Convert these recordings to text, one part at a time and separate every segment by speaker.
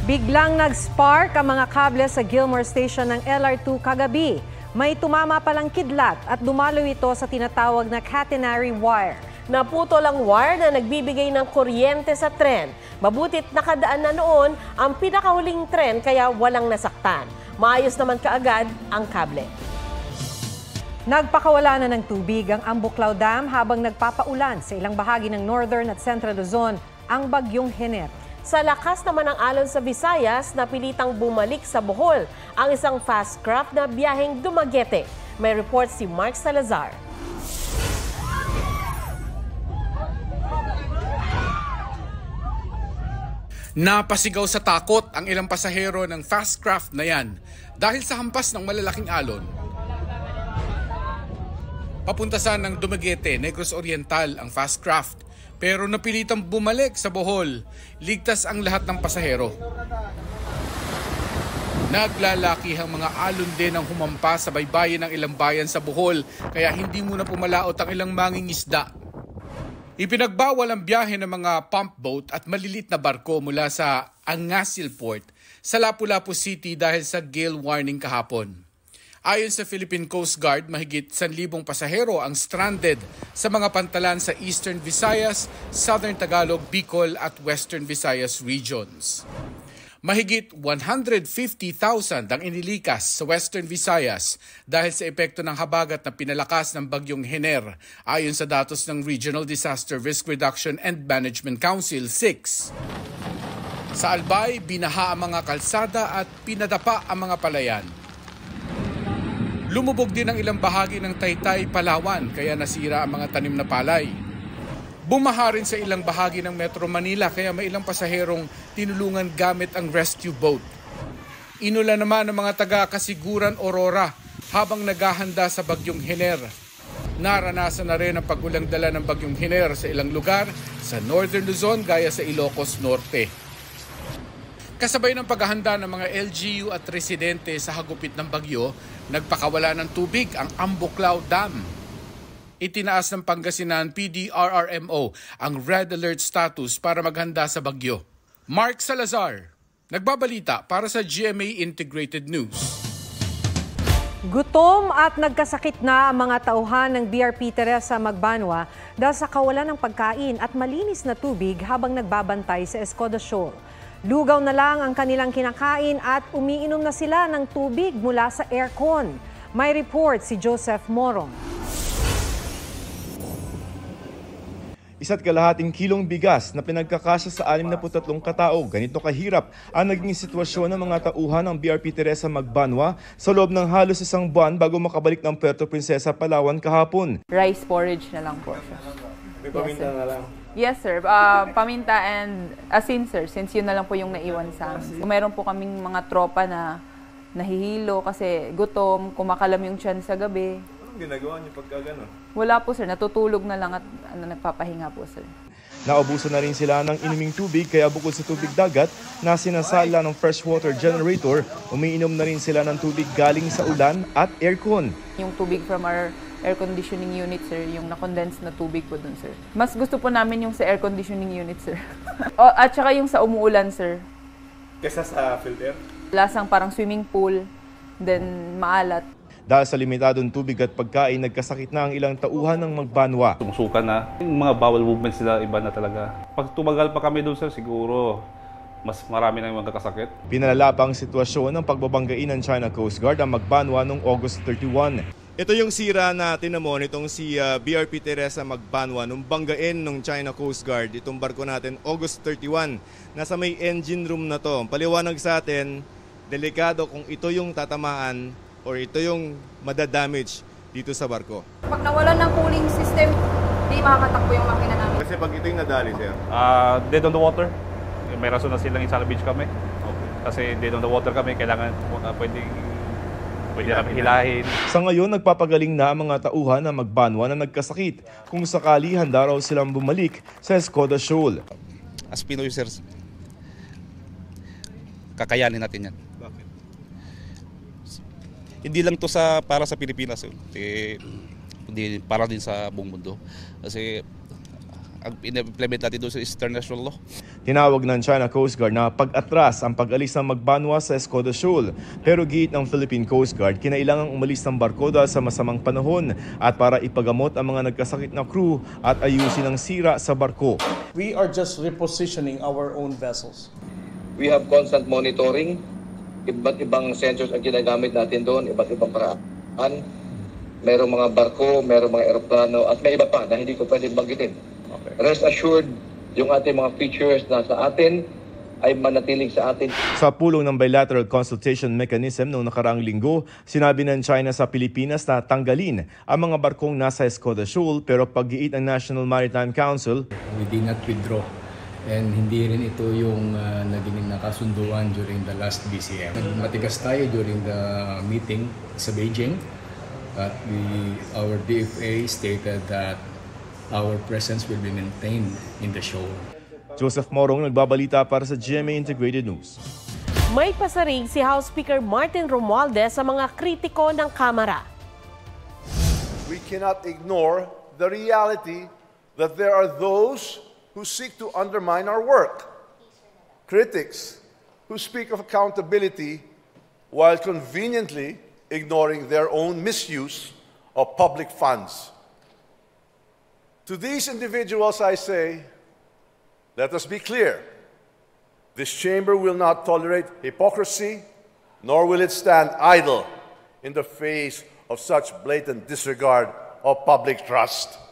Speaker 1: Biglang nag-spark ang mga kable sa Gilmore Station ng LR2 kagabi. May tumama palang kidlat at dumalo ito sa tinatawag na catenary wire.
Speaker 2: Naputol ang wire na nagbibigay ng kuryente sa tren. Mabutit nakadaan na noon ang pinakahuling tren kaya walang nasaktan. Maayos naman kaagad ang kable.
Speaker 1: Nagpakawala na ng tubig ang Ambuclao Dam habang nagpapaulan sa ilang bahagi ng Northern at Central Luzon ang bagyong Hener.
Speaker 2: Sa lakas naman ng alon sa Visayas, napilitang bumalik sa Bohol ang isang fast craft na biyaheng Dumaguete. May report si Mark Salazar.
Speaker 3: Napasigaw sa takot ang ilang pasahero ng fast craft na yan dahil sa hampas ng malalaking alon. Papuntasan ng Dumaguete, Negros Oriental ang fast craft. Pero napilitang bumalik sa Bohol, ligtas ang lahat ng pasahero. Naglalakihang mga alon din ang humampas sa baybayin ng ilang bayan sa Bohol, kaya hindi muna pumalaot ang ilang mangingisda. Ipinagbawal ang biyahe ng mga pump boat at malilit na barko mula sa Angasil Port sa Lapu-Lapu City dahil sa gale warning kahapon. Ayon sa Philippine Coast Guard, mahigit 1,000 pasahero ang stranded sa mga pantalan sa Eastern Visayas, Southern Tagalog, Bicol at Western Visayas regions. Mahigit 150,000 ang inilikas sa Western Visayas dahil sa epekto ng habagat na pinalakas ng bagyong Hener, ayon sa datos ng Regional Disaster Risk Reduction and Management Council 6. Sa Albay, binaha ang mga kalsada at pinadapa ang mga palayan. Lumubog din ang ilang bahagi ng Taytay, Palawan, kaya nasira ang mga tanim na palay. Bumaha rin sa ilang bahagi ng Metro Manila, kaya may ilang pasaherong tinulungan gamit ang rescue boat. Inulan naman ng mga taga-Kasiguran, Aurora, habang naghahanda sa bagyong Hener. Naranasan na rin ang pag-ulang dala ng bagyong Hener sa ilang lugar sa Northern Luzon gaya sa Ilocos Norte. Kasabay ng paghahanda ng mga LGU at residente sa hagupit ng bagyo, nagpakawala ng tubig ang Ambuclao Dam. Itinaas ng Pangasinan PDRRMO ang red alert status para maghanda sa bagyo. Mark Salazar, nagbabalita para sa GMA Integrated News.
Speaker 1: Gutom at nagkasakit na ang mga tauhan ng BRP Teresa Magbanwa dahil sa kawalan ng pagkain at malinis na tubig habang nagbabantay sa Escoda Shoal. Lugaw na lang ang kanilang kinakain at umiinom na sila ng tubig mula sa aircon. May report si Joseph Morong.
Speaker 4: 1.5 kilong bigas na pinagkakasya sa 63 katao. Ganito kahirap ang naging sitwasyon ng mga tauhan ng BRP Teresa Magbanwa sa loob ng halos isang buwan bago makabalik ng Puerto Princesa, Palawan kahapon.
Speaker 5: Rice porridge na lang po siya.
Speaker 4: May paminta na lang?
Speaker 5: Yes, sir. Paminta and asin, sir, since yun na lang po yung naiwan sa amin. Meron po kaming mga tropa na nahihilo kasi gutom, kumakalam yung tiyan sa gabi.
Speaker 4: Anong ginagawa niyo pagka gano'n?
Speaker 5: Wala po, sir. Natutulog na lang at nagpapahinga po, sir.
Speaker 4: Naubusan na rin sila ng inuming tubig kaya bukod sa tubig dagat na sinasala ng freshwater generator, umiinom na rin sila ng tubig galing sa ulan at aircon.
Speaker 5: Yung tubig from our air conditioning unit, sir, yung na-condense na tubig po dun, sir. Mas gusto po namin yung sa air conditioning unit, sir. At saka yung sa umuulan, sir.
Speaker 4: Kesa sa filter?
Speaker 5: Lasang parang swimming pool, then maalat.
Speaker 4: Dahil sa limitadong tubig at pagkain, nagkasakit na ang ilang tauhan ng Magbanwa.
Speaker 6: Sumusuka na. Yung mga bowel movements nila, iba na talaga. Pag tumagal pa kami doon, sir, siguro mas marami na yung magkakasakit.
Speaker 4: Pinalala pa ang sitwasyon ng pagbabanggain ng China Coast Guard ang Magbanwa noong August 31. Ito yung sira na tinamo nitong si BRP Teresa Magbanwa nung banggain ng China Coast Guard. Itong barko natin, August 31. Nasa may engine room na to. Paliwanag sa atin, delikado kung ito yung tatamaan or ito yung madadamage dito sa barko.
Speaker 7: Pag nawalan ng cooling system, di makakatakbo yung makina namin.
Speaker 4: Kasi pag ito yung nadali, sir?
Speaker 6: Dead on the water. May rason na silang isalvage kami. Okay. Kasi dead on the water kami, kailangan pwede kami hilahin. Sa
Speaker 4: ngayon, nagpapagaling na ang mga tauhan ng Magbanwa na nagkasakit. Kung sakali, handa raw silang bumalik sa Escoda Shoal.
Speaker 8: As Pinoy, sir, kakayanin natin yan.
Speaker 4: Bakit?
Speaker 8: Hindi lang to para sa Pilipinas, hindi para din sa buong mundo. Kasi in-implement natin doon sa international law.
Speaker 4: Tinawag ng China Coast Guard na pag-atras ang pag-alis ng Magbanwa sa Escoda Shoal. Pero giit ng Philippine Coast Guard, kinailangang umalis ng barko dahil sa masamang panahon at para ipagamot ang mga nagkasakit na crew at ayusin ang sira sa barko.
Speaker 9: We are just repositioning our own vessels.
Speaker 10: We have constant monitoring. Iba't ibang sensors ang ginagamit natin doon, iba't ibang paraan. Merong mga barko, merong mga eroplano, at may iba pa na hindi ko pwedeng banggitin. Okay. Rest assured, yung ating mga features na sa atin ay manatiling sa atin.
Speaker 4: Sa pulong ng bilateral consultation mechanism noong nakaraang linggo, sinabi ng China sa Pilipinas na tanggalin ang mga barkong nasa Escoda Shoal pero pag-iit ng National Maritime Council.
Speaker 11: We did not withdraw. And hindi rin ito yung naging nakasunduan during the last BCM. Matigas tayo during the meeting sa Beijing. But our DFA stated that our presence will be maintained in the show.
Speaker 4: Joseph Morong nagbabalita para sa GMA Integrated News.
Speaker 2: May pasarig si House Speaker Martin Romualdez sa mga kritiko ng Kamara.
Speaker 12: We cannot ignore the reality that there are those who seek to undermine our work. Critics who speak of accountability while conveniently ignoring their own misuse of public funds. To these individuals I say, let us be clear. This chamber will not tolerate hypocrisy, nor will it stand idle in the face of such blatant disregard of public trust.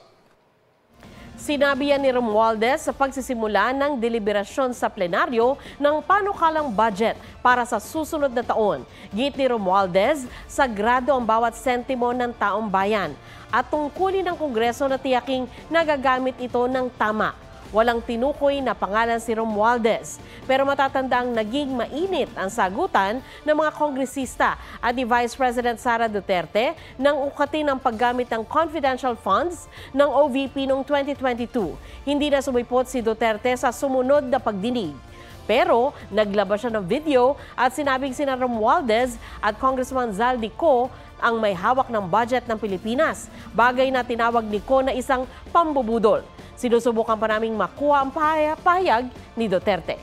Speaker 2: Sinabi yan ni Romualdez sa pagsisimula ng deliberasyon sa plenaryo ng panukalang budget para sa susunod na taon. Giit ni Romualdez, sagrado ang bawat sentimo ng taong bayan at tungkulin ng Kongreso na tiyaking nagagamit ito ng tama. Walang tinukoy na pangalan si Romualdez, pero matatandang naging mainit ang sagutan ng mga kongresista at ni Vice President Sara Duterte nang ukatin ang paggamit ng confidential funds ng OVP noong 2022. Hindi na sumipot si Duterte sa sumunod na pagdinig. Pero naglabas siya ng video at sinabing sina Romualdez at Congressman Zaldico ang may hawak ng budget ng Pilipinas. Bagay na tinawag ni Ko na isang pambubudol. Sinusubukan pa naming makuha ang pahayag ni Duterte.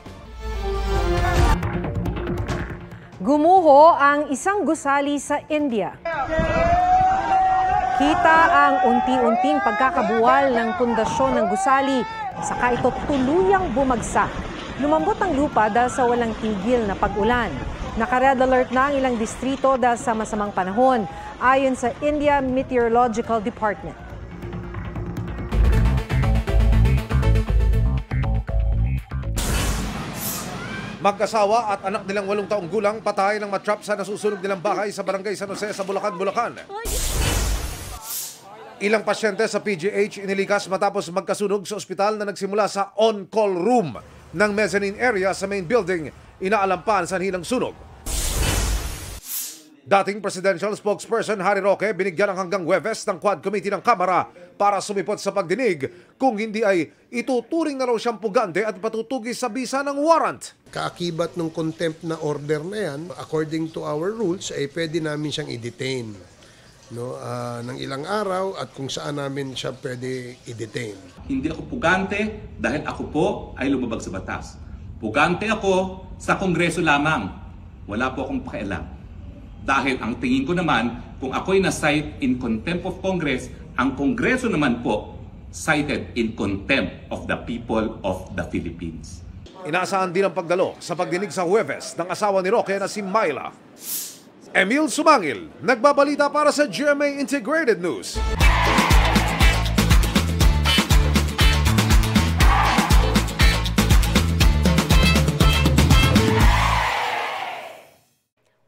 Speaker 1: Gumuho ang isang gusali sa India. Kita ang unti-unting pagkakabuwal ng pundasyon ng gusali, saka ito tuluyang bumagsak. Lumambot ang lupa dahil sa walang tigil na pag-ulan. Naka-red alert na ang ilang distrito dahil sa masamang panahon, ayon sa India Meteorological Department.
Speaker 13: Mag-asawa at anak nilang 8 taong gulang patay ng matrap sa nasusunog nilang bahay sa Barangay San Jose sa Bulacan, Bulacan. Ilang pasyente sa PGH inilikas matapos magkasunog sa ospital na nagsimula sa on-call room ng mezzanine area sa main building. Inaalampan sa hilang sunog. Dating presidential spokesperson Harry Roque binigyan ng hanggang Huwebes ng Quad Committee ng Kamara para sumipot sa pagdinig kung hindi ay ituturing na raw siyang pugante at patutugis sa bisa ng warrant.
Speaker 14: Kaakibat ng contempt na order na yan, according to our rules, ay pwede namin siyang i-detain ng ilang araw at kung saan namin siya pwede i-detain.
Speaker 15: Hindi ako pugante dahil ako po ay lumabag sa batas. Pugante ako sa Kongreso lamang. Wala po akong pakialam. Dahil ang tingin ko naman, kung ako'y na-cite in contempt of Congress, ang Kongreso naman po cited in contempt of the people of the Philippines.
Speaker 13: Inaasahan din ang pagdalo sa pagdinig sa Huwebes ng asawa ni Roque na si Myla. Emil Sumangil, nagbabalita para sa GMA Integrated News.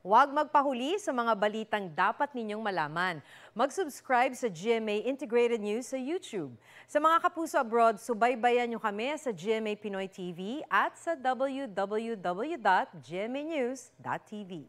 Speaker 1: Huwag magpahuli sa mga balitang dapat ninyong malaman. Mag-subscribe sa GMA Integrated News sa YouTube. Sa mga kapuso abroad, subaybayan nyo kami sa GMA Pinoy TV at sa www.gmanews.tv.